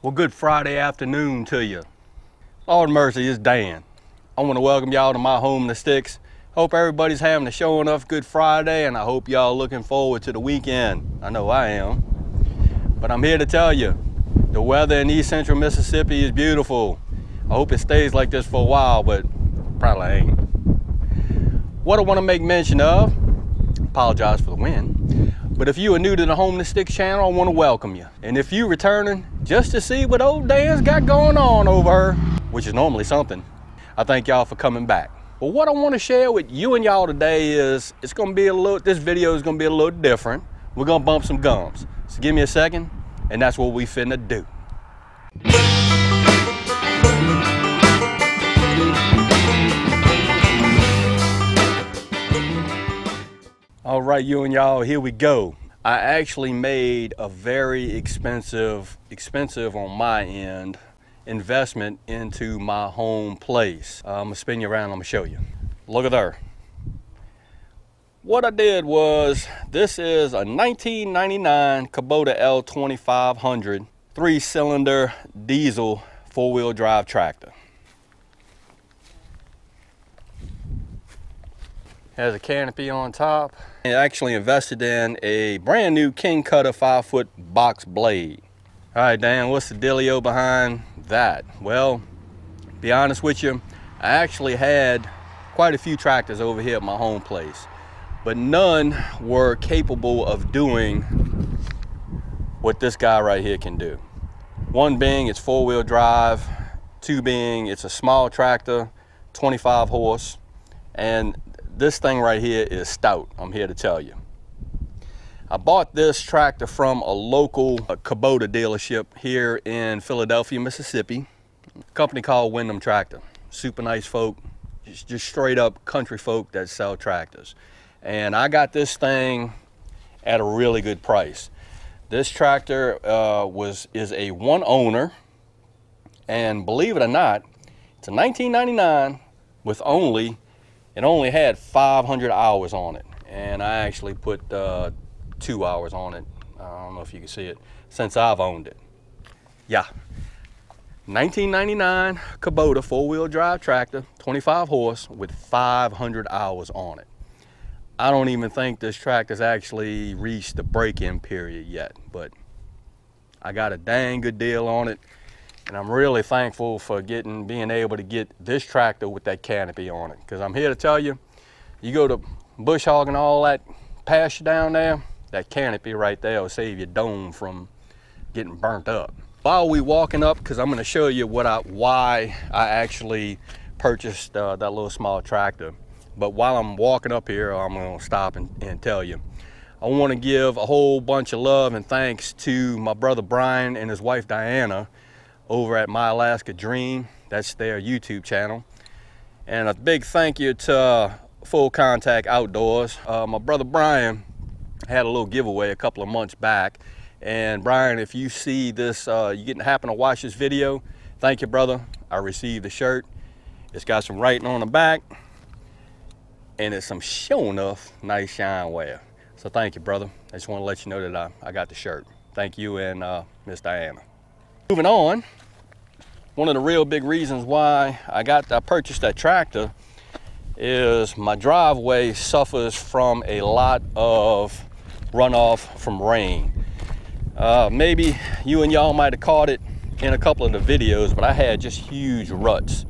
Well, good Friday afternoon to you. Lord mercy, it's Dan. I want to welcome y'all to my Home in the Sticks. Hope everybody's having a show enough good Friday, and I hope y'all looking forward to the weekend. I know I am. But I'm here to tell you, the weather in East Central Mississippi is beautiful. I hope it stays like this for a while, but probably ain't. What I want to make mention of, apologize for the wind, but if you are new to the Home in the Sticks channel, I want to welcome you. And if you returning just to see what old Dan's got going on over, which is normally something, I thank y'all for coming back. But what I want to share with you and y'all today is, this video is going to be a little different. We're going to bump some gums. So give me a second, and that's what we finna do. All right, you and y'all, here we go. I actually made a very expensive on my end, investment into my home place. I'm gonna spin you around, I'm gonna show you. Look at there. What I did was, this is a 1999 Kubota L2500 3-cylinder diesel 4-wheel drive tractor. Has a canopy on top. I actually invested in a brand new King Cutter 5-foot box blade. All right, Dan, what's the dealio behind that? Well, be honest with you, I actually had quite a few tractors over here at my home place, but none were capable of doing what this guy right here can do. One being it's 4-wheel drive, two being it's a small tractor, 25 horse, and this thing right here is stout, I'm here to tell you. I bought this tractor from a local Kubota dealership here in Philadelphia, Mississippi. A company called Wyndham Tractor. Super nice folk, just straight up country folk that sell tractors. And I got this thing at a really good price. This tractor is a one owner, and believe it or not, it's a 1999 with it only had 500 hours on it, and I actually put 2 hours on it. I don't know if you can see it, since I've owned it. Yeah, 1999 Kubota 4-wheel drive tractor, 25 horse with 500 hours on it. I don't even think this tractor's actually reached the break-in period yet, but I got a dang good deal on it. And I'm really thankful for being able to get this tractor with that canopy on it. Because I'm here to tell you, you go to bush hogging all that pasture down there, that canopy right there will save your dome from getting burnt up. While we walking up, because I'm going to show you why I actually purchased that little small tractor. But while I'm walking up here, I'm going to stop and tell you. I want to give a whole bunch of love and thanks to my brother Brian and his wife Diana over at My Alaska Dream. That's their YouTube channel. And a big thank you to Full Contact Outdoors. My brother Brian had a little giveaway a couple of months back. And Brian, if you see this, you happen to watch this video, thank you, brother. I received a shirt. It's got some writing on the back, and it's some show enough nice shine wear. So thank you, brother. I just want to let you know that I got the shirt. Thank you and Miss Diana. Moving on, one of the real big reasons why I purchased that tractor is my driveway suffers from a lot of runoff from rain. Maybe you and y'all might have caught it in a couple of the videos, but I had just huge ruts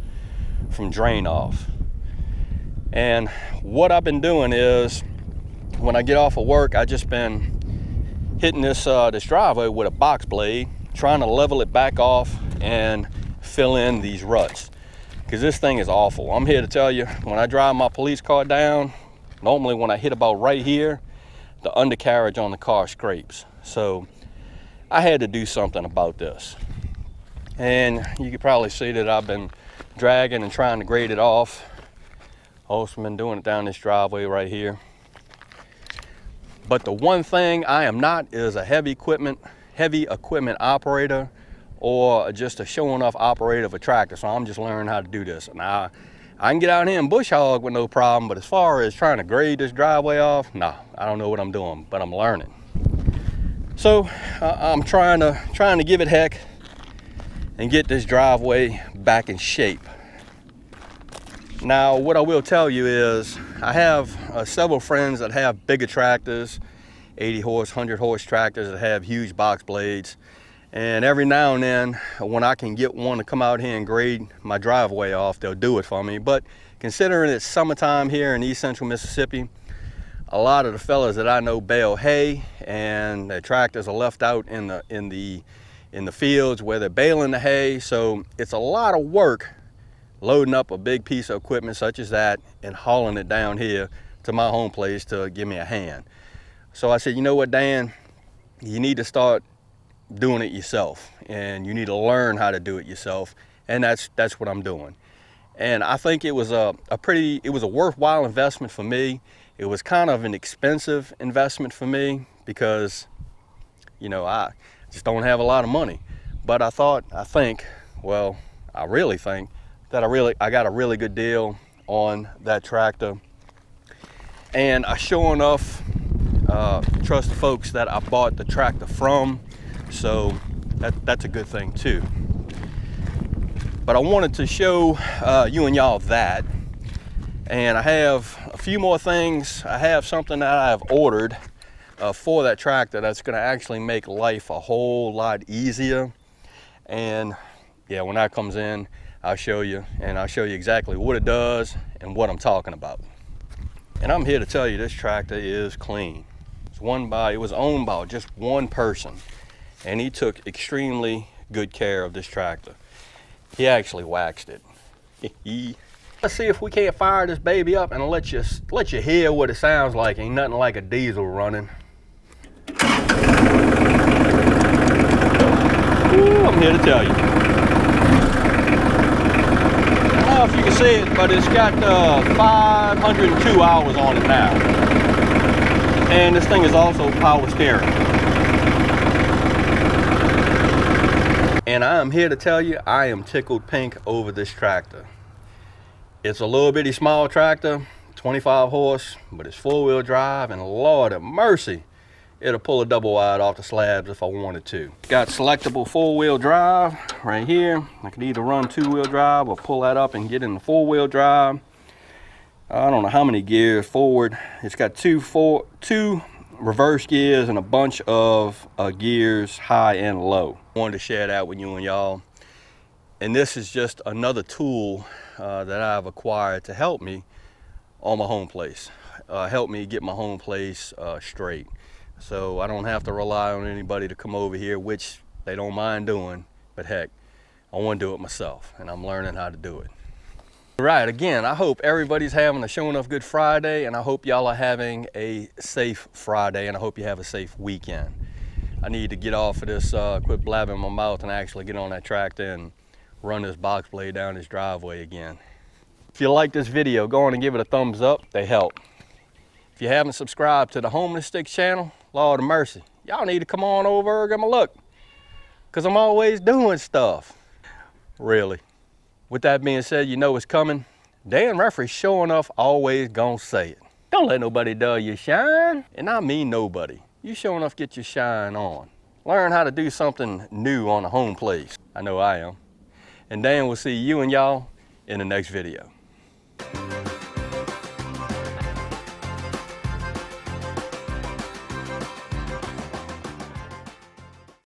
from drain off. And what I've been doing is, when I get off of work, I just been hitting this driveway with a box blade, trying to level it back off and fill in these ruts, because this thing is awful. I'm here to tell you, when I drive my police car down, normally when I hit about right here, the undercarriage on the car scrapes. So I had to do something about this. And you can probably see that I've been dragging and trying to grade it off. Also been doing it down this driveway right here. But the one thing I am not is a heavy equipment operator, or just a showing off operator of a tractor. So I'm just learning how to do this. Now, I can get out here and bush hog with no problem, but as far as trying to grade this driveway off, nah, I don't know what I'm doing, but I'm learning. So I'm trying to give it heck. and get this driveway back in shape. Now, what I will tell you is I have several friends that have bigger tractors, 80 horse, 100 horse tractors that have huge box blades. And every now and then, when I can get one to come out here and grade my driveway off, they'll do it for me. But considering it's summertime here in East Central Mississippi, a lot of the fellas that I know bale hay, and their tractors are left out in the fields where they're baling the hay. So it's a lot of work loading up a big piece of equipment such as that and hauling it down here to my home place to give me a hand. So I said, you know what, Dan, you need to start doing it yourself, and you need to learn how to do it yourself, and that's what I'm doing. And I think it was a worthwhile investment for me. It was kind of an expensive investment for me because, you know, I just don't have a lot of money. But I really think that I got a really good deal on that tractor. And I sure enough trust the folks that I bought the tractor from, so that's a good thing too. But I wanted to show you and y'all that. And I have a few more things. I have something that I have ordered for that tractor that's gonna actually make life a whole lot easier. And yeah, when that comes in, I'll show you, and I'll show you exactly what it does and what I'm talking about. And I'm here to tell you this tractor is clean. It was owned by just one person, and he took extremely good care of this tractor. He actually waxed it. Let's see if we can't fire this baby up and let you hear what it sounds like. Ain't nothing like a diesel running. Ooh, I'm here to tell you. I don't know if you can see it, but it's got 502 hours on it now. And this thing is also power steering. And I am here to tell you, I am tickled pink over this tractor. It's a little bitty small tractor, 25 horse, but it's 4-wheel drive, and Lord have mercy, it'll pull a double wide off the slabs if I wanted to. Got selectable 4-wheel drive right here. I could either run 2-wheel drive or pull that up and get in the 4-wheel drive. I don't know how many gears forward. It's got two reverse gears and a bunch of gears high and low. Wanted to share that with you and y'all. And this is just another tool that I've acquired to help me on my home place. Help me get my home place straight. So I don't have to rely on anybody to come over here, which they don't mind doing, but heck, I want to do it myself, and I'm learning how to do it. Right, again, I hope everybody's having a Show Enough Good Friday, and I hope y'all are having a safe Friday, and I hope you have a safe weekend. I need to get off of this, quit blabbing my mouth, and actually get on that tractor and run this box blade down this driveway again. If you like this video, go on and give it a thumbs up. They help. If you haven't subscribed to the Homeless Sticks channel, Lord of mercy, y'all need to come on over and give me a look, because I'm always doing stuff. Really. With that being said, you know it's coming. Dan Referee sure enough always gonna say it. Don't let nobody dull your shine. And I mean nobody. You sure enough get your shine on. Learn how to do something new on a home place. I know I am. And Dan will see you and y'all in the next video.